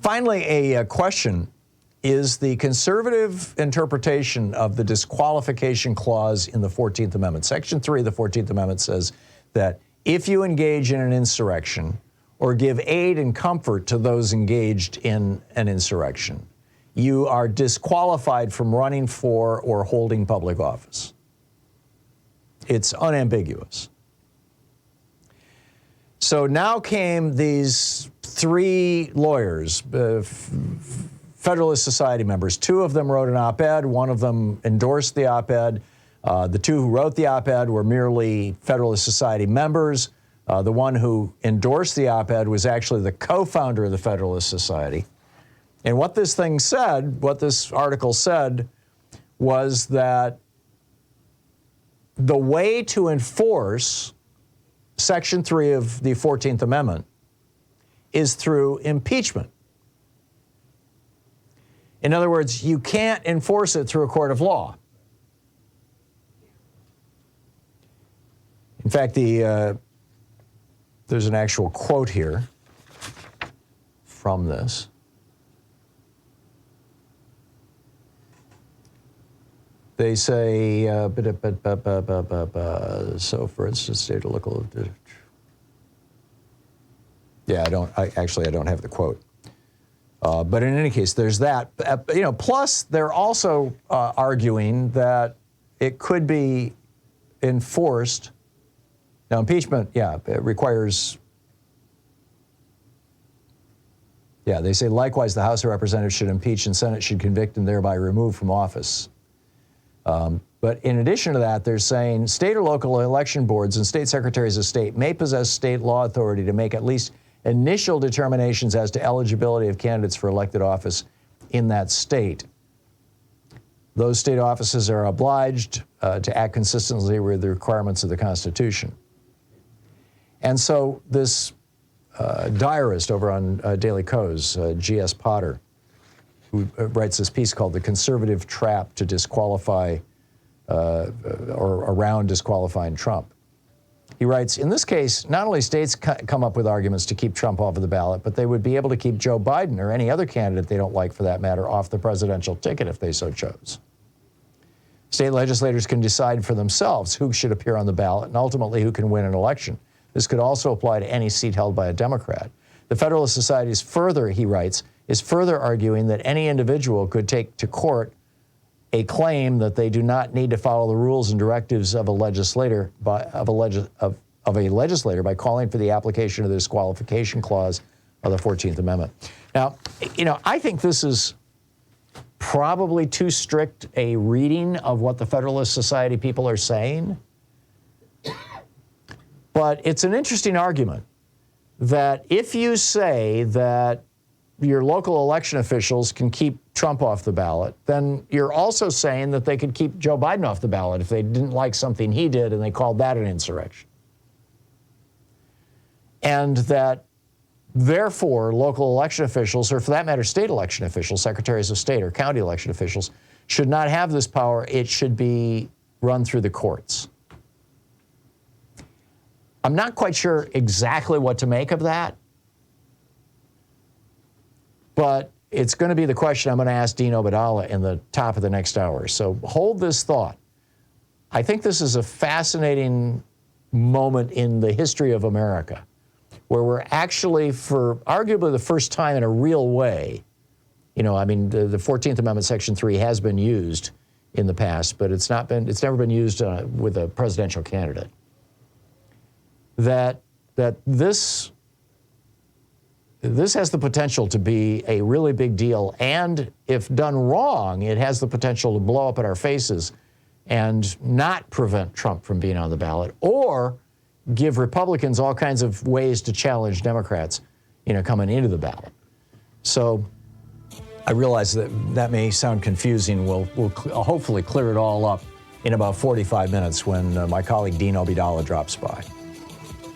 finally, a question. Is the conservative interpretation of the disqualification clause in the 14th Amendment. Section 3 of the 14th Amendment says that if you engage in an insurrection or give aid and comfort to those engaged in an insurrection, you are disqualified from running for or holding public office. It's unambiguous. So now came these three lawyers, Federalist Society members. Two of them wrote an op-ed. One of them endorsed the op-ed. The two who wrote the op-ed were merely Federalist Society members. The one who endorsed the op-ed was actually the co-founder of the Federalist Society. And what this thing said, what this article said, was that the way to enforce Section 3 of the 14th Amendment is through impeachment. In other words, you can't enforce it through a court of law. In fact, there's an actual quote here from this. They say, so for instance, state or local. Yeah, I don't have the quote. But in any case, there's that. Plus they're also arguing that it could be enforced. Now, impeachment, it requires. Yeah, they say likewise, the House of Representatives should impeach and Senate should convict and thereby remove from office. But in addition to that, they're saying state or local election boards and state secretaries of state may possess state law authority to make at least initial determinations as to eligibility of candidates for elected office in that state. Those state offices are obliged to act consistently with the requirements of the Constitution. And so this diarist over on Daily Kos, G.S. Potter, who writes this piece called The Conservative Trap to Disqualify or Around Disqualifying Trump. He writes, in this case, not only states come up with arguments to keep Trump off of the ballot, but they would be able to keep Joe Biden or any other candidate they don't like, for that matter, off the presidential ticket if they so chose. State legislators can decide for themselves who should appear on the ballot and ultimately who can win an election. This could also apply to any seat held by a Democrat. The Federalist Society is further, he writes, is further arguing that any individual could take to court a claim that they do not need to follow the rules and directives of a legislator by calling for the application of the disqualification clause of the 14th Amendment. Now, I think this is probably too strict a reading of what the Federalist Society people are saying. But it's an interesting argument that if you say that your local election officials can keep Trump off the ballot, then you're also saying that they could keep Joe Biden off the ballot if they didn't like something he did and they called that an insurrection. And that, therefore, local election officials, or for that matter, state election officials, secretaries of state or county election officials, should not have this power. It should be run through the courts. I'm not quite sure exactly what to make of that, but it's going to be the question I'm going to ask Dean Obeidallah in the top of the next hour. So hold this thought. I think this is a fascinating moment in the history of America, where we're actually, for arguably the first time in a real way, the 14th Amendment, Section 3 has been used in the past, but it's never been used with a presidential candidate. That this has the potential to be a really big deal, and if done wrong, it has the potential to blow up in our faces and not prevent Trump from being on the ballot, or give Republicans all kinds of ways to challenge Democrats, coming into the ballot. So I realize that may sound confusing. We'll hopefully clear it all up in about 45 minutes when my colleague Dean Obeidallah drops by.